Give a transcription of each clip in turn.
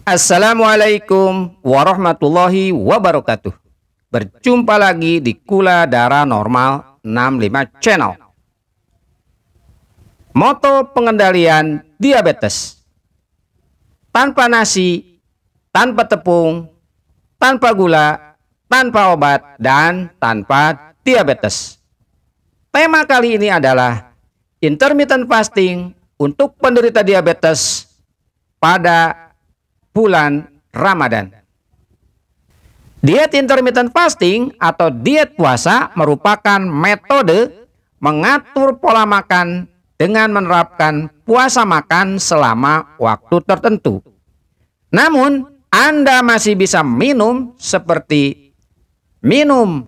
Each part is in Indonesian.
Assalamualaikum warahmatullahi wabarakatuh. Berjumpa lagi di Gula Darah Normal 65 Channel. Moto pengendalian diabetes: tanpa nasi, tanpa tepung, tanpa gula, tanpa obat, dan tanpa diabetes. Tema kali ini adalah intermittent fasting untuk penderita diabetes pada bulan Ramadan. Diet intermittent fasting atau diet puasa merupakan metode mengatur pola makan dengan menerapkan puasa makan selama waktu tertentu. Namun, Anda masih bisa minum seperti minum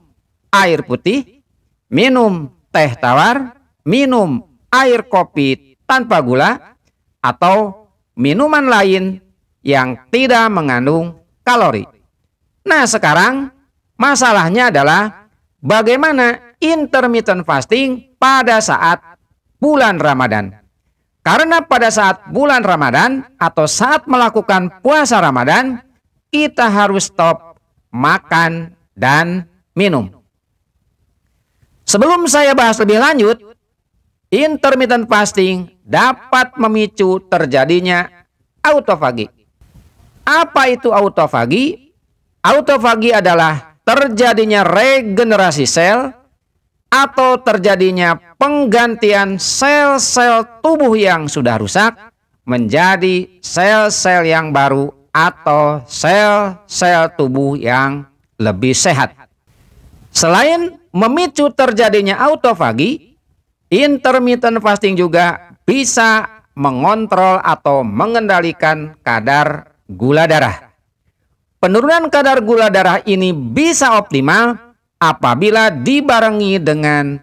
air putih, minum teh tawar, minum air kopi tanpa gula, atau minuman lain yang tidak mengandung kalori. Nah, sekarang masalahnya adalah bagaimana intermittent fasting pada saat bulan Ramadan. Karena pada saat bulan Ramadan atau saat melakukan puasa Ramadan, kita harus stop makan dan minum. Sebelum saya bahas lebih lanjut, intermittent fasting dapat memicu terjadinya autofagi. Apa itu autofagi? Autofagi adalah terjadinya regenerasi sel atau terjadinya penggantian sel-sel tubuh yang sudah rusak menjadi sel-sel yang baru atau sel-sel tubuh yang lebih sehat. Selain memicu terjadinya autofagi, intermittent fasting juga bisa mengontrol atau mengendalikan kadar gula darah. Penurunan kadar gula darah ini bisa optimal apabila dibarengi dengan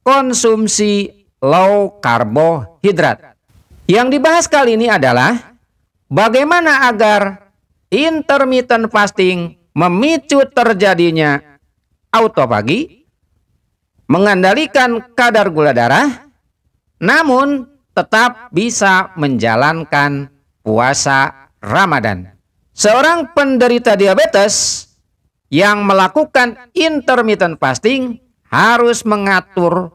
konsumsi low karbohidrat. Yang dibahas kali ini adalah bagaimana agar intermittent fasting memicu terjadinya autofagi, mengendalikan kadar gula darah, namun tetap bisa menjalankan puasa Ramadan. Seorang penderita diabetes yang melakukan intermittent fasting harus mengatur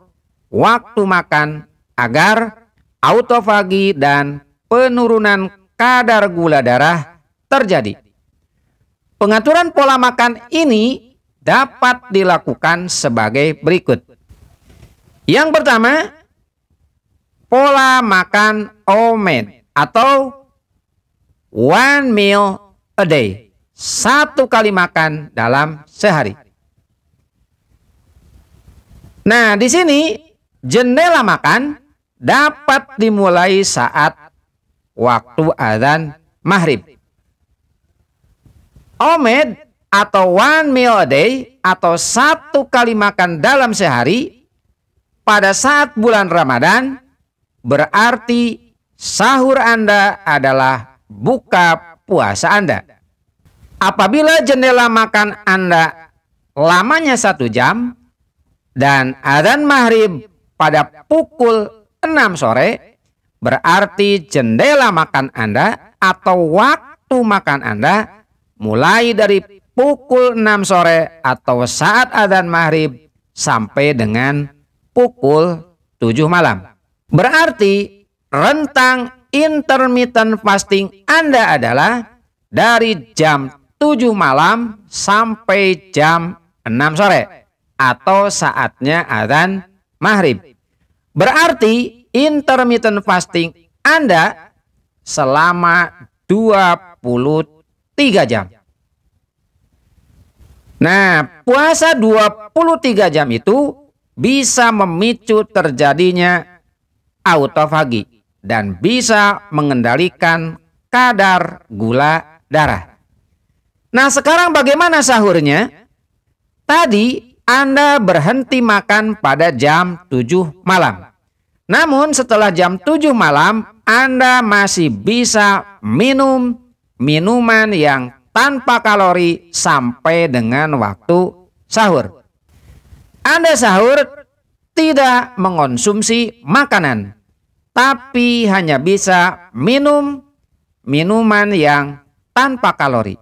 waktu makan agar autofagi dan penurunan kadar gula darah terjadi. Pengaturan pola makan ini dapat dilakukan sebagai berikut. Yang pertama, pola makan OMAD atau one meal a day, satu kali makan dalam sehari. Nah, di sini jendela makan dapat dimulai saat waktu adzan maghrib. OMAD atau one meal a day atau satu kali makan dalam sehari pada saat bulan Ramadan berarti sahur Anda adalah buka puasa Anda. Apabila jendela makan Anda lamanya 1 jam dan adzan maghrib pada pukul 6 sore, berarti jendela makan Anda atau waktu makan Anda mulai dari pukul 6 sore atau saat adzan maghrib sampai dengan pukul 7 malam. Berarti rentang intermittent fasting Anda adalah dari jam 7 malam sampai jam 6 sore atau saatnya adzan maghrib. Berarti intermittent fasting Anda selama 23 jam. Nah, puasa 23 jam itu bisa memicu terjadinya autofagi dan bisa mengendalikan kadar gula darah. Nah, sekarang bagaimana sahurnya? Tadi Anda berhenti makan pada jam 7 malam. Namun setelah jam 7 malam, Anda masih bisa minum minuman yang tanpa kalori sampai dengan waktu sahur. Anda sahur tidak mengonsumsi makanan. tapi hanya bisa minum minuman yang tanpa kalori.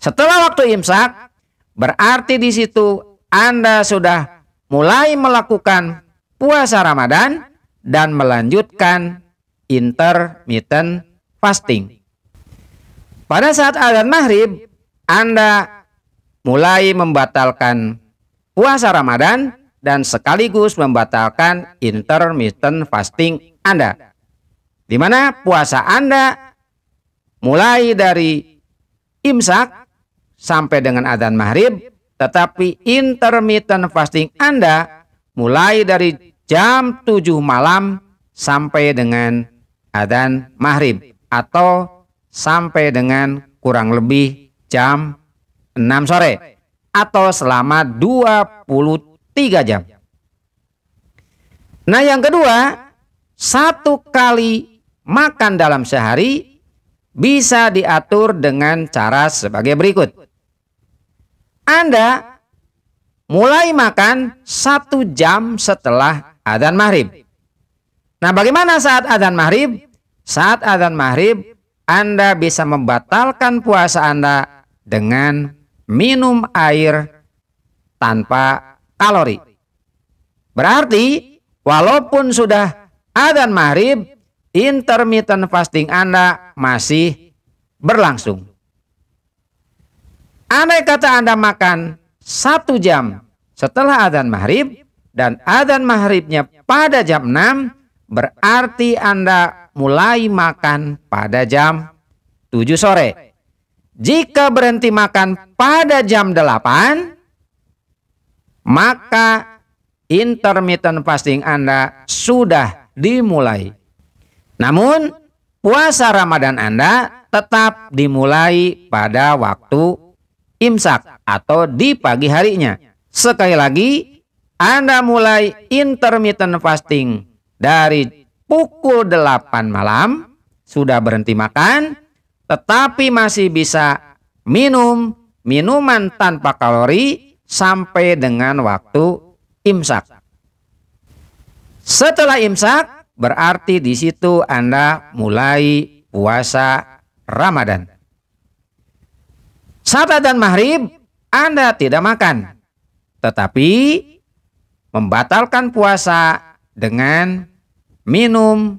Setelah waktu imsak, berarti di situ Anda sudah mulai melakukan puasa Ramadan dan melanjutkan intermittent fasting. Pada saat azan maghrib, Anda mulai membatalkan puasa Ramadan dan sekaligus membatalkan intermittent fasting Anda, di mana puasa Anda mulai dari imsak sampai dengan adzan maghrib, tetapi intermittent fasting Anda mulai dari jam 7 malam sampai dengan adzan maghrib, atau sampai dengan kurang lebih jam 6 sore, atau selama 23 jam. Nah, yang kedua, satu kali makan dalam sehari bisa diatur dengan cara sebagai berikut. Anda mulai makan 1 jam setelah adzan maghrib. Nah, bagaimana saat adzan maghrib? Saat adzan maghrib, Anda bisa membatalkan puasa Anda dengan minum air tanpa kalori. Berarti, walaupun sudah adzan maghrib, intermittent fasting Anda masih berlangsung. Andai kata Anda makan 1 jam setelah adzan maghrib dan adzan maghribnya pada jam 6, berarti Anda mulai makan pada jam 7 sore. Jika berhenti makan pada jam 8, maka intermittent fasting Anda sudah dimulai. Namun, puasa Ramadan Anda tetap dimulai pada waktu imsak atau di pagi harinya. Sekali lagi, Anda mulai intermittent fasting dari pukul 8 malam, sudah berhenti makan, tetapi masih bisa minum minuman tanpa kalori sampai dengan waktu imsak. Setelah imsak, berarti di situ Anda mulai puasa Ramadan. Saat adzan maghrib, Anda tidak makan, tetapi membatalkan puasa dengan minum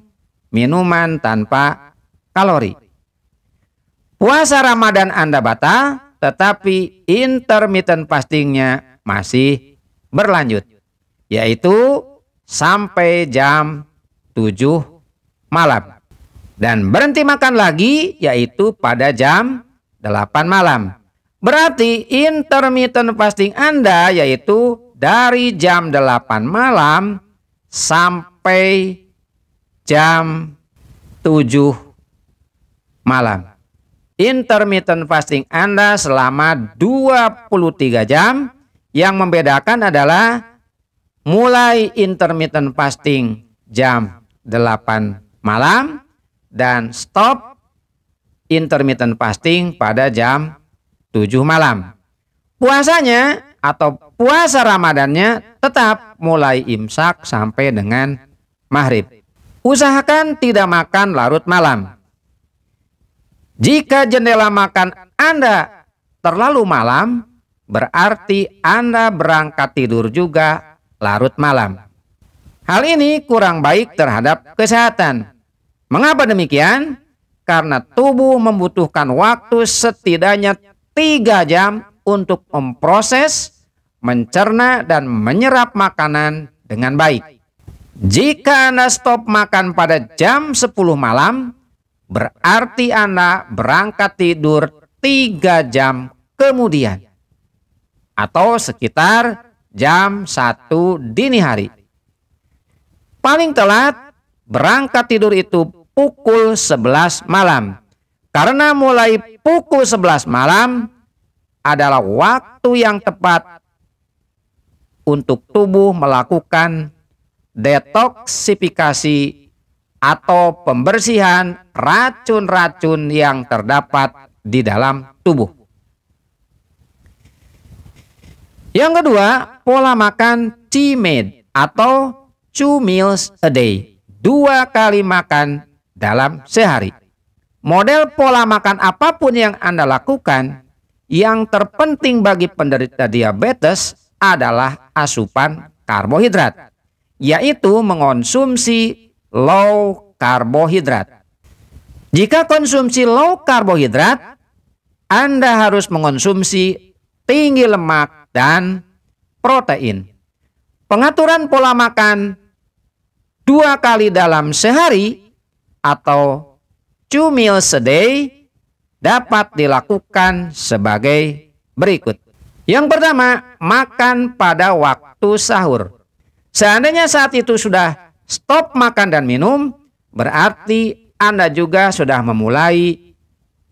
minuman tanpa kalori. Puasa Ramadan Anda batal, tetapi intermittent fastingnya masih berlanjut, yaitu sampai jam 7 malam. Dan berhenti makan lagi, yaitu pada jam 8 malam. Berarti intermittent fasting Anda yaitu dari jam 8 malam sampai jam 7 malam. Intermittent fasting Anda selama 23 jam. Yang membedakan adalah mulai intermittent fasting jam 8 malam dan stop intermittent fasting pada jam 7 malam. Puasanya atau puasa Ramadannya tetap mulai imsak sampai dengan maghrib. Usahakan tidak makan larut malam. Jika jendela makan Anda terlalu malam, berarti Anda berangkat tidur juga larut malam. Hal ini kurang baik terhadap kesehatan. Mengapa demikian? Karena tubuh membutuhkan waktu setidaknya 3 jam untuk memproses, mencerna, dan menyerap makanan dengan baik. Jika Anda stop makan pada jam 10 malam, berarti Anda berangkat tidur 3 jam kemudian, atau sekitar jam 1 dini hari. Paling telat berangkat tidur itu pukul 11 malam. Karena mulai pukul 11 malam adalah waktu yang tepat untuk tubuh melakukan detoksifikasi atau pembersihan racun-racun yang terdapat di dalam tubuh. Yang kedua, pola makan CMAD atau 2 meals a day. 2 kali makan dalam sehari. Model pola makan apapun yang Anda lakukan, yang terpenting bagi penderita diabetes adalah asupan karbohidrat, yaitu mengonsumsi low karbohidrat. Jika konsumsi low karbohidrat, Anda harus mengonsumsi tinggi lemak dan protein. Pengaturan pola makan 2 kali dalam sehari atau 2 meals a day dapat dilakukan sebagai berikut. Yang pertama, makan pada waktu sahur. Seandainya saat itu sudah stop makan dan minum, berarti Anda juga sudah memulai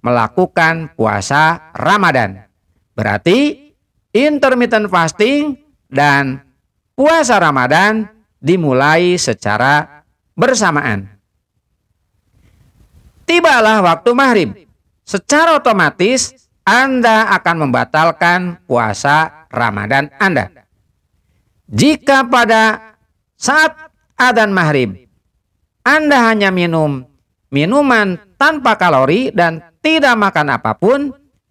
melakukan puasa Ramadan. Berarti intermittent fasting dan puasa Ramadan dimulai secara bersamaan. Tibalah waktu maghrib. Secara otomatis Anda akan membatalkan puasa Ramadan Anda. Jika pada saat adzan maghrib Anda hanya minum minuman tanpa kalori dan tidak makan apapun,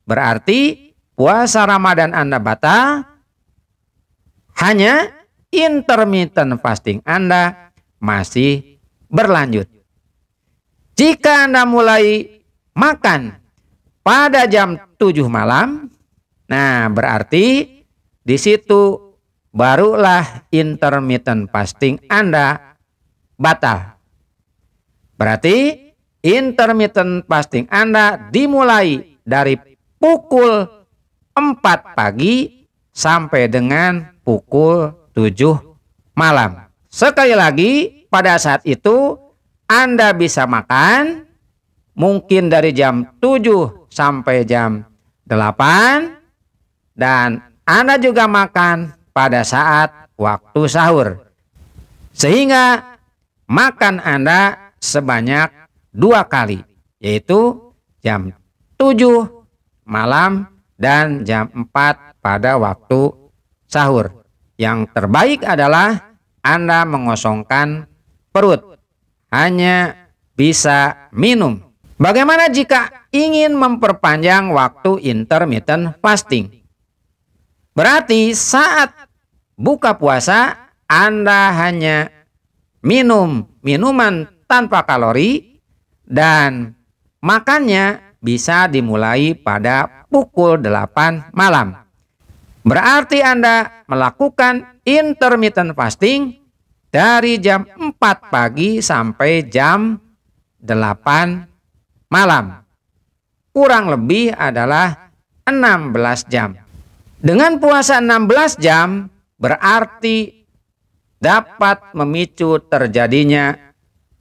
berarti puasa Ramadan Anda batal. Hanya intermittent fasting Anda masih berlanjut. Jika Anda mulai makan pada jam 7 malam, nah berarti di situ barulah intermittent fasting Anda batal. Berarti intermittent fasting Anda dimulai dari pukul 4 pagi sampai dengan pukul 7 malam. Sekali lagi, pada saat itu Anda bisa makan mungkin dari jam 7 sampai jam 8 dan Anda juga makan pada saat waktu sahur. Sehingga makan Anda sebanyak 2 kali, yaitu jam 7 malam dan jam 4 pada waktu sahur. Yang terbaik adalah Anda mengosongkan perut, hanya bisa minum. Bagaimana jika ingin memperpanjang waktu intermittent fasting? Berarti saat buka puasa Anda hanya minum minuman tanpa kalori dan makannya bisa dimulai pada pukul 8 malam. Berarti Anda melakukan intermittent fasting dari jam 4 pagi sampai jam 8 malam. Kurang lebih adalah 16 jam. Dengan puasa 16 jam berarti dapat memicu terjadinya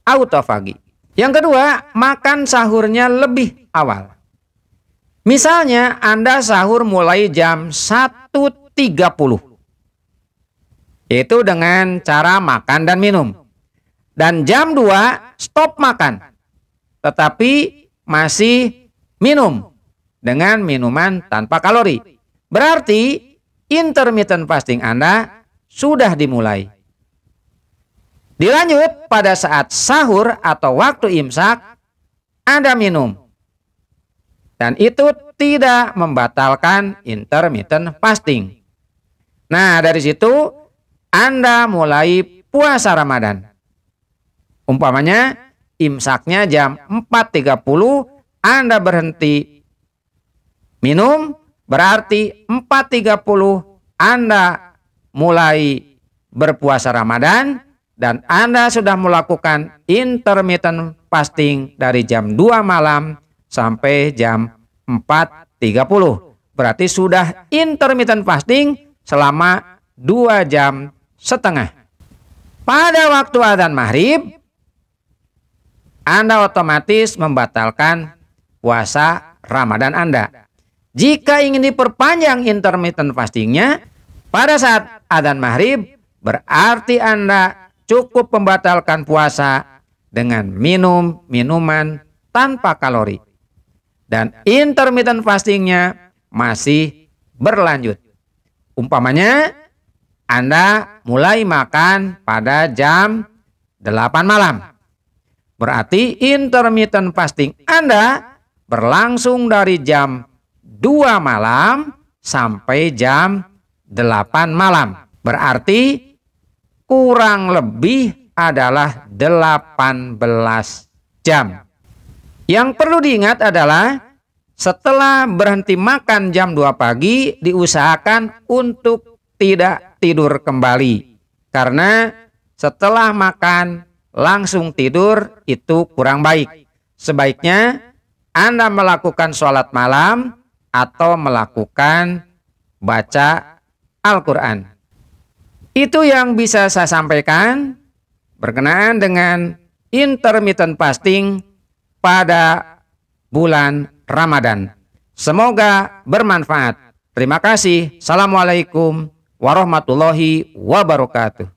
autofagi. Yang kedua, makan sahurnya lebih awal. Misalnya Anda sahur mulai jam 1.30. Itu dengan cara makan dan minum. Dan jam 2 stop makan. Tetapi masih minum dengan minuman tanpa kalori. Berarti intermittent fasting Anda sudah dimulai. Dilanjut pada saat sahur atau waktu imsak Anda minum. Dan itu tidak membatalkan intermittent fasting. Nah, dari situ Anda mulai puasa Ramadan. Umpamanya imsaknya jam 4.30 Anda berhenti minum, berarti 4.30 Anda mulai berpuasa Ramadan dan Anda sudah melakukan intermittent fasting dari jam 2 malam sampai jam 4.30. Berarti sudah intermittent fasting selama 2 jam setengah. Pada waktu adzan maghrib Anda otomatis membatalkan puasa Ramadan Anda. Jika ingin diperpanjang intermittent fastingnya pada saat adzan maghrib, berarti Anda cukup membatalkan puasa dengan minum minuman tanpa kalori. Dan intermittent fastingnya masih berlanjut. Umpamanya Anda mulai makan pada jam 8 malam. Berarti intermittent fasting Anda berlangsung dari jam 2 malam sampai jam 8 malam. Berarti kurang lebih adalah 18 jam. Yang perlu diingat adalah setelah berhenti makan jam 2 pagi diusahakan untuk tidak tidur kembali. Karena setelah makan langsung tidur itu kurang baik. Sebaiknya Anda melakukan sholat malam atau melakukan baca Al-Quran. Itu yang bisa saya sampaikan berkenaan dengan intermittent fasting pada bulan Ramadan. Semoga bermanfaat. Terima kasih. Assalamualaikum warahmatullahi wabarakatuh.